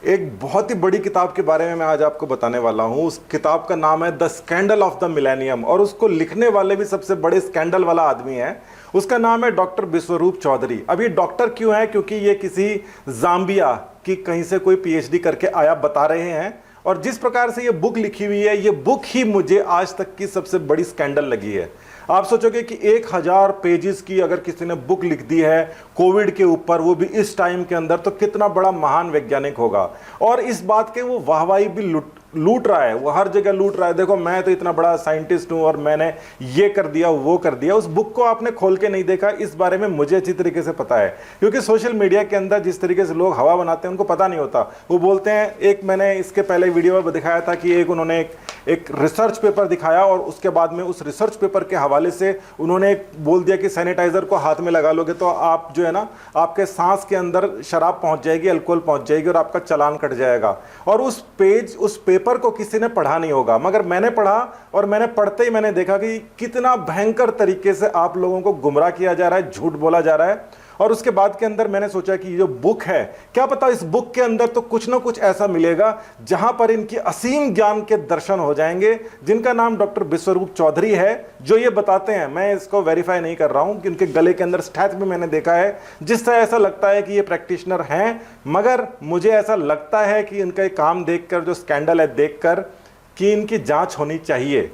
एक बहुत ही बड़ी किताब के बारे में मैं आज आपको बताने वाला हूं। उस किताब का नाम है the scandal of the millennium और उसको लिखने वाले भी सबसे बड़े स्कैंडल वाला आदमी है। उसका नाम है डॉक्टर बिस्वरूप चौधरी। अब ये डॉक्टर क्यों है? क्योंकि ये किसी जाम्बिया की कहीं से कोई पीएचडी करके आया बता रहे हैं। और जिस प्रकार से ये बुक लिखी हुई है, ये बुक ही मुझे आज तक की सबसे बड़ी स्कैंडल लगी है। आप सोचोगे कि 1000 पेजेस की अगर किसी ने बुक लिख दी है कोविड के ऊपर, वो भी इस टाइम के अंदर, तो कितना बड़ा महान वैज्ञानिक होगा। और इस बात के वो वाहवाही भी लूट रहा है, वो हर जगह लूट रहा है। देखो, मैं तो इतना बड़ा साइंटिस्ट हूं और मैंने ये कर दिया वो कर दिया। उस बुक को आपने खोल के नहीं देखा, इस बारे में मुझे अच्छी तरीके से पता है। क्योंकि सोशल मीडिया के अंदर जिस तरीके से लोग हवा बनाते हैं उनको पता नहीं होता। वो बोलते हैं, एक मैंने इसके पहले वीडियो में दिखाया था कि उन्होंने एक रिसर्च पेपर दिखाया और उसके बाद में उस रिसर्च पेपर के हवाले से उन्होंने बोल दिया कि सैनिटाइजर को हाथ में लगा लोगे तो आप जो है ना, आपके सांस के अंदर शराब पहुंच जाएगी, अल्कोहल पहुंच जाएगी और आपका चालान कट जाएगा। और उस पेपर को किसी ने पढ़ा नहीं होगा, मगर मैंने पढ़ा और मैंने पढ़ते ही मैंने देखा कि कितना भयंकर तरीके से आप लोगों को गुमराह किया जा रहा है, झूठ बोला जा रहा है। और उसके बाद के अंदर मैंने सोचा कि ये जो बुक है, क्या पता इस बुक के अंदर तो कुछ ना कुछ ऐसा मिलेगा जहां पर इनकी असीम ज्ञान के दर्शन हो जाएंगे, जिनका नाम डॉक्टर बिस्वरूप चौधरी है, जो ये बताते हैं। मैं इसको वेरीफाई नहीं कर रहा हूं कि इनके गले के अंदर स्टैच भी मैंने देखा है, जिससे ऐसा लगता है कि ये प्रैक्टिशनर हैं। मगर मुझे ऐसा लगता है कि इनका काम देखकर, जो स्कैंडल है देखकर, कि इनकी जांच होनी चाहिए।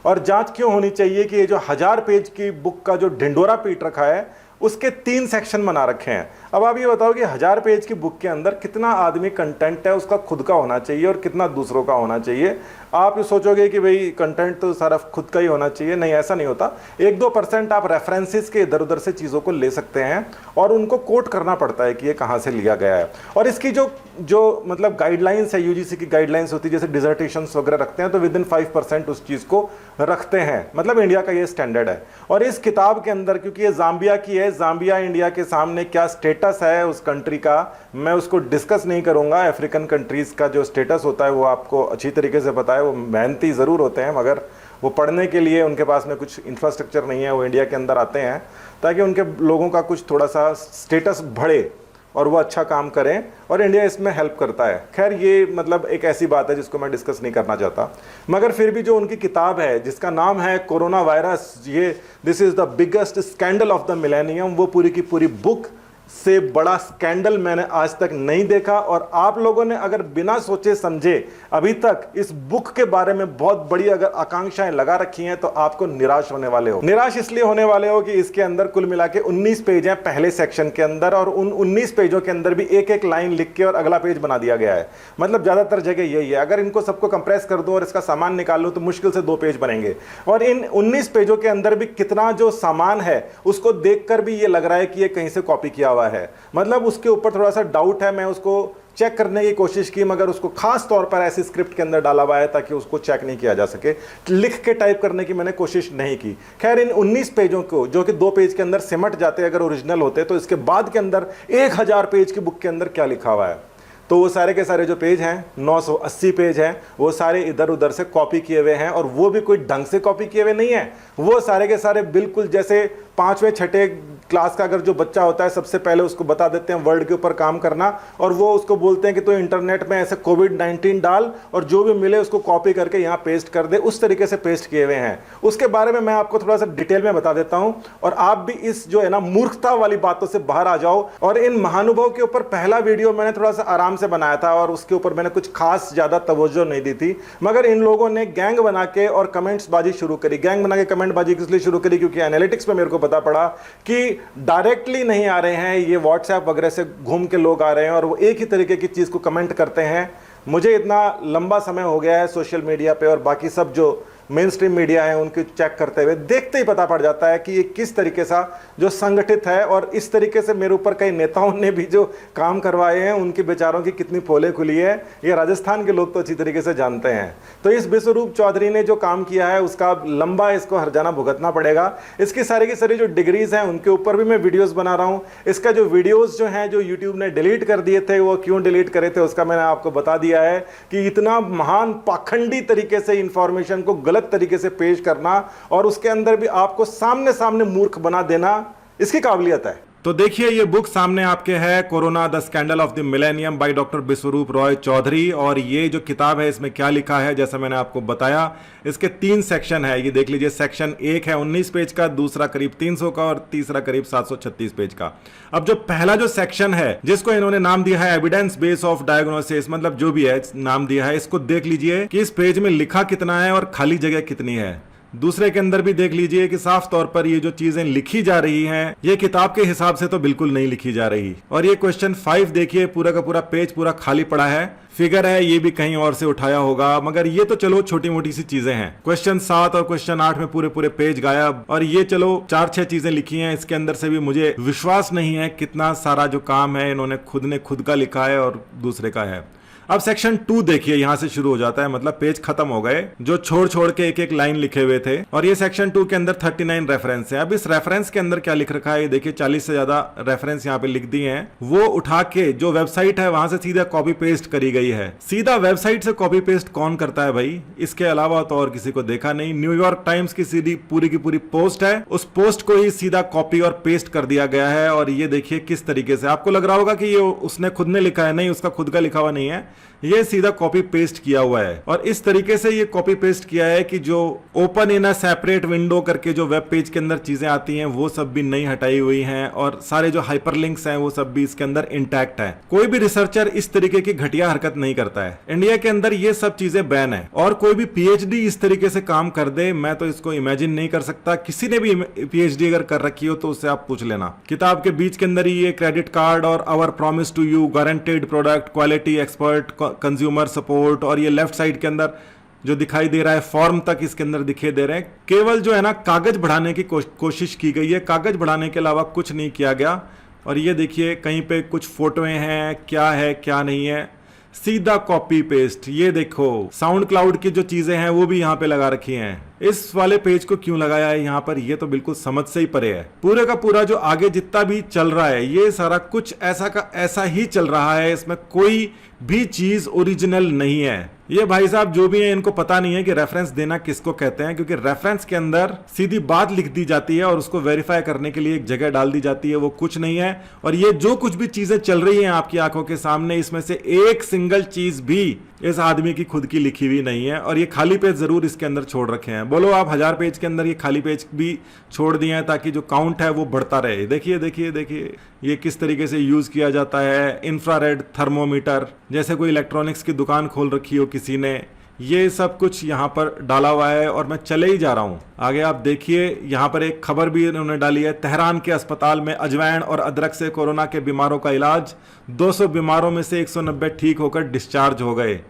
और जांच क्यों होनी चाहिए कि ये जो 1000 पेज की बुक का जो ढिंडोरा पीट रखा है, उसके 3 सेक्शन बना रखे हैं। अब आप ये बताओ कि 1000 पेज की बुक के अंदर कितना आदमी कंटेंट है उसका खुद का होना चाहिए और कितना दूसरों का होना चाहिए। आप ये सोचोगे कि भाई कंटेंट तो सारा खुद का ही होना चाहिए, नहीं, ऐसा नहीं होता। 1-2% आप रेफरेंसेस के इधर उधर से चीज़ों को ले सकते हैं और उनको कोट करना पड़ता है कि ये कहाँ से लिया गया है। और इसकी जो मतलब गाइडलाइंस है, यूजीसी की गाइडलाइंस होती है, जैसे डिजर्टेशंस वगैरह रखते हैं तो विदिन 5% उस चीज़ को रखते हैं। मतलब इंडिया का ये स्टैंडर्ड है। और इस किताब के अंदर, क्योंकि ये जाम्बिया की है, जाम्बिया इंडिया के सामने क्या स्टेटस है उस कंट्री का, मैं उसको डिस्कस नहीं करूंगा। अफ्रीकन कंट्रीज़ का जो स्टेटस होता है वो आपको अच्छी तरीके से पता है। वो मेहनती ज़रूर होते हैं, मगर वो पढ़ने के लिए उनके पास में कुछ इंफ्रास्ट्रक्चर नहीं है। वो इंडिया के अंदर आते हैं ताकि उनके लोगों का कुछ थोड़ा सा स्टेटस बढ़े और वो अच्छा काम करें, और इंडिया इसमें हेल्प करता है। खैर, ये मतलब एक ऐसी बात है जिसको मैं डिस्कस नहीं करना चाहता। मगर फिर भी जो उनकी किताब है जिसका नाम है कोरोना वायरस, ये this is the biggest scandal of the millennium, वो पूरी की पूरी बुक से बड़ा स्कैंडल मैंने आज तक नहीं देखा। और आप लोगों ने अगर बिना सोचे समझे अभी तक इस बुक के बारे में बहुत बड़ी अगर आकांक्षाएं लगा रखी हैं तो आपको निराश होने वाले हो। निराश इसलिए होने वाले हो कि इसके अंदर कुल मिला के 19 पेज हैं पहले सेक्शन के अंदर, और उन 19 पेजों के अंदर भी एक लाइन लिख के और अगला पेज बना दिया गया है। मतलब ज़्यादातर जगह यही है। अगर इनको सबको कंप्रेस कर दूं और इसका सामान निकाल लूं तो मुश्किल से 2 पेज बनेंगे। और इन 19 पेजों के अंदर भी कितना जो सामान है उसको देखकर भी ये लग रहा है कि ये कहीं से कॉपी किया हुआ है। मतलब उसके ऊपर थोड़ा सा डाउट है। मैं उसको चेक करने की कोशिश की, मगर उसको खास तौर पर ऐसी स्क्रिप्ट के अंदर डाला हुआ है ताकि उसको चेक नहीं किया जा सके। लिख के टाइप करने की मैंने कोशिश नहीं की। खैर, इन 19 पेजों को, जो कि 2 पेज के अंदर सिमट जाते अगर ओरिजिनल होते, तो इसके बाद के अंदर 1000 पेज की बुक के अंदर क्या लिखा हुआ है, तो वो सारे के सारे जो पेज हैं, 980 पेज हैं, वो सारे इधर उधर से कॉपी किए हुए हैं। और वो भी कोई ढंग से कॉपी किए हुए नहीं है। वो सारे के सारे बिल्कुल जैसे 5वें 6ठे क्लास का अगर जो बच्चा होता है, सबसे पहले उसको बता देते हैं वर्ड के ऊपर काम करना, और वो उसको बोलते हैं कि तो इंटरनेट में ऐसे कोविड-19 डाल और जो भी मिले उसको कॉपी करके यहाँ पेस्ट कर दे। उस तरीके से पेस्ट किए हुए हैं। उसके बारे में मैं आपको थोड़ा सा डिटेल में बता देता हूँ, और आप भी इस जो है ना मूर्खता वाली बातों से बाहर आ जाओ। और इन महानुभाव के ऊपर पहला वीडियो मैंने थोड़ा सा आराम से बनाया था और उसके ऊपर मैंने कुछ खास ज़्यादा तवज्जो नहीं दी थी, मगर इन लोगों ने गैंग बना के और कमेंट्स बाजी शुरू करी। गैंग बना के कमेंट बाजी किस लिए शुरू करी? क्योंकि एनालिटिक्स में मेरे को पता पड़ा कि डायरेक्टली नहीं आ रहे हैं, ये व्हाट्सएप वगैरह से घूम के लोग आ रहे हैं और वो एक ही तरीके की चीज़ को कमेंट करते हैं। मुझे इतना लंबा समय हो गया है सोशल मीडिया पे और बाकी सब जो मेन स्ट्रीम मीडिया है उनके चेक करते हुए, देखते ही पता पड़ जाता है कि ये किस तरीके सा जो संगठित है। और इस तरीके से मेरे ऊपर कई नेताओं ने भी जो काम करवाए हैं, उनके बेचारों की कितनी पोले खुली है, ये राजस्थान के लोग तो अच्छी तरीके से जानते हैं। तो इस बिस्वरूप चौधरी ने जो काम किया है उसका लंबा इसको हर्जाना भुगतना पड़ेगा। इसकी सारी की सारी जो डिग्रीज हैं उनके ऊपर भी मैं वीडियोज़ बना रहा हूँ। इसका जो वीडियोज़ जो हैं, जो यूट्यूब ने डिलीट कर दिए थे, वो क्यों डिलीट करे थे उसका मैंने आपको बता दिया है कि इतना महान पाखंडी तरीके से इंफॉर्मेशन को गलत तरीके से पेश करना और उसके अंदर भी आपको सामने सामने मूर्ख बना देना, इसकी काबिलियत है। तो देखिए ये बुक सामने आपके है, corona the scandal of the millennium by doctor Biswaroop Roy Chowdhury. और ये जो किताब है इसमें क्या लिखा है, जैसा मैंने आपको बताया, इसके 3 सेक्शन है। ये देख लीजिए, सेक्शन 1 है 19 पेज का, दूसरा करीब 300 का और तीसरा करीब 736 पेज का। अब जो पहला जो सेक्शन है जिसको इन्होंने नाम दिया है एविडेंस बेस ऑफ डायग्नोसिस, मतलब जो भी है नाम दिया है, इसको देख लीजिए कि इस पेज में लिखा कितना है और खाली जगह कितनी है। दूसरे के अंदर भी देख लीजिए कि साफ तौर पर ये जो चीजें लिखी जा रही हैं ये किताब के हिसाब से तो बिल्कुल नहीं लिखी जा रही। और ये क्वेश्चन 5 देखिए, पूरा का पूरा पेज पूरा खाली पड़ा है। फिगर है ये भी कहीं और से उठाया होगा, मगर ये तो चलो छोटी मोटी सी चीजें हैं। क्वेश्चन 7 और क्वेश्चन 8 में पूरे पूरे पेज गायब। और ये चलो 4-6 चीजें लिखी हैं, इसके अंदर से भी मुझे विश्वास नहीं है कितना सारा जो काम है इन्होंने खुद ने खुद का लिखा है और दूसरे का है। अब सेक्शन 2 देखिए, यहां से शुरू हो जाता है, मतलब पेज खत्म हो गए जो छोड़ छोड़ के एक एक लाइन लिखे हुए थे। और ये सेक्शन 2 के अंदर 39 रेफरेंस है। अब इस रेफरेंस के अंदर क्या लिख रखा है, ये देखिए 40 से ज्यादा रेफरेंस यहाँ पे लिख दिए हैं। वो उठा के जो वेबसाइट है वहां से सीधा कॉपी पेस्ट करी गई है। सीधा वेबसाइट से कॉपी पेस्ट कौन करता है भाई, इसके अलावा तो और किसी को देखा नहीं। न्यूयॉर्क टाइम्स की सीधी पूरी की पूरी पोस्ट है, उस पोस्ट को ही सीधा कॉपी और पेस्ट कर दिया गया है। और ये देखिए किस तरीके से, आपको लग रहा होगा कि ये उसने खुद ने लिखा है, नहीं, उसका खुद का लिखा हुआ नहीं है, ये सीधा कॉपी पेस्ट किया हुआ है। और इस तरीके से ये कॉपी पेस्ट किया है कि जो open in a separate window करके जो वेब पेज के अंदर चीजें आती हैं वो सब भी नहीं हटाई हुई हैं, और सारे जो हाइपरलिंक्स हैं वो सब भी इसके अंदर इंटैक्ट है। कोई भी रिसर्चर इस तरीके की घटिया हरकत नहीं करता है। इंडिया के अंदर ये सब चीजें बैन है, और कोई भी पीएचडी इस तरीके से काम कर दे, मैं तो इसको इमेजिन नहीं कर सकता। किसी ने भी पीएचडी अगर कर रखी हो तो उससे आप पूछ लेना। किताब के बीच के अंदर ही ये क्रेडिट कार्ड और our promise to you, guaranteed product, quality, expert, consumer support, और ये लेफ्ट साइड के अंदर जो दिखाई दे रहा है फॉर्म तक इसके अंदर दिखे दे रहे हैं। केवल जो है ना कागज बढ़ाने की कोशिश की गई है, कागज बढ़ाने के अलावा कुछ नहीं किया गया। और ये देखिए कहीं पे कुछ फोटोएं हैं, क्या है क्या नहीं है, सीधा कॉपी पेस्ट। ये देखो साउंड क्लाउड की जो चीजें हैं वो भी यहाँ पे लगा रखी हैं। इस वाले पेज को क्यों लगाया है यहाँ पर, ये तो बिल्कुल समझ से ही परे है। पूरे का पूरा जो आगे जितना भी चल रहा है ये सारा कुछ ऐसा का ऐसा ही चल रहा है, इसमें कोई भी चीज ओरिजिनल नहीं है। ये भाई साहब जो भी है इनको पता नहीं है कि रेफरेंस देना किसको कहते हैं, क्योंकि रेफरेंस के अंदर सीधी बात लिख दी जाती है और उसको वेरीफाई करने के लिए एक जगह डाल दी जाती है, वो कुछ नहीं है। और ये जो कुछ भी चीजें चल रही हैं आपकी आंखों के सामने, इसमें से एक सिंगल चीज भी इस आदमी की खुद की लिखी हुई नहीं है। और ये खाली पेज जरूर इसके अंदर छोड़ रखे हैं। बोलो आप 1000 पेज के अंदर ये खाली पेज भी छोड़ दिए हैं ताकि जो काउंट है वो बढ़ता रहे। देखिए देखिए देखिए ये किस तरीके से यूज किया जाता है। इंफ्रारेड थर्मोमीटर, जैसे कोई इलेक्ट्रॉनिक्स की दुकान खोल रखी हो किसी ने, ये सब कुछ यहाँ पर डाला हुआ है। और मैं चले ही जा रहा हूँ आगे, आप देखिए यहाँ पर एक खबर भी इन्होंने डाली है। तेहरान के अस्पताल में अजवैन और अदरक से कोरोना के बीमारों का इलाज, 200 बीमारों में से 190 ठीक होकर डिस्चार्ज हो गए।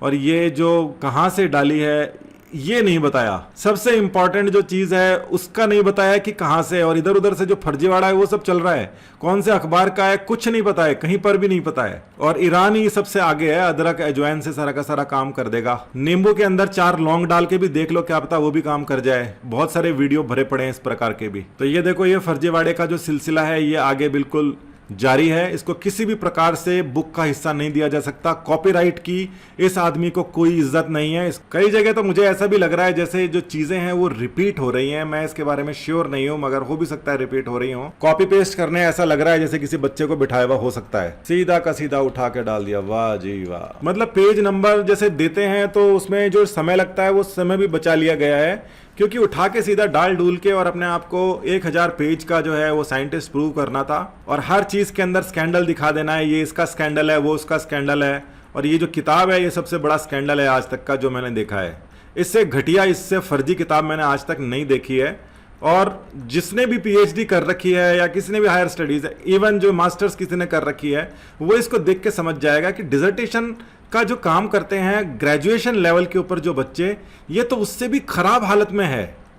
और ये जो कहाँ से डाली है ये नहीं बताया। सबसे इंपॉर्टेंट जो चीज है उसका नहीं बताया कि कहां से, और इधर उधर से जो फर्जीवाड़ा है वो सब चल रहा है, कौन से अखबार का है कुछ नहीं पता है, कहीं पर भी नहीं पता है। और ईरान ही सबसे आगे है, अदरक अजवाइन से सारा का सारा काम कर देगा। नींबू के अंदर 4 लौंग डाल के भी देख लो, क्या पता वो भी काम कर जाए। बहुत सारे वीडियो भरे पड़े हैं इस प्रकार के भी। तो ये देखो ये फर्जीवाड़े का जो सिलसिला है ये आगे बिल्कुल जारी है। इसको किसी भी प्रकार से बुक का हिस्सा नहीं दिया जा सकता। कॉपीराइट की इस आदमी को कोई इज्जत नहीं है। कई जगह तो मुझे ऐसा भी लग रहा है जैसे जो चीजें हैं वो रिपीट हो रही हैं। मैं इसके बारे में श्योर नहीं हूं, मगर हो भी सकता है रिपीट हो रही हो। कॉपी पेस्ट करने ऐसा लग रहा है जैसे किसी बच्चे को बिठाया हुआ हो सकता है, सीधा का सीधा उठा के डाल दिया। वाह जी वाह। मतलब पेज नंबर जैसे देते हैं तो उसमें जो समय लगता है वो समय भी बचा लिया गया है, क्योंकि उठा के सीधा डाल डूल के और अपने आप को 1000 पेज का जो है वो साइंटिस्ट प्रूव करना था। और हर चीज के अंदर स्कैंडल दिखा देना है, ये इसका स्कैंडल है, वो उसका स्कैंडल है। और ये जो किताब है ये सबसे बड़ा स्कैंडल है आज तक का जो मैंने देखा है। इससे घटिया, इससे फर्जी किताब मैंने आज तक नहीं देखी है। और जिसने भी पीएचडी कर रखी है या किसी ने भी हायर स्टडीज है, इवन जो मास्टर्स किसी ने कर रखी है, वो इसको देख के समझ जाएगा कि डिसर्टेशन का जो काम करते हैं ग्रेजुएशन लेवल के ऊपर जो बच्चे, ये तो उससे भी खराब हालत में है।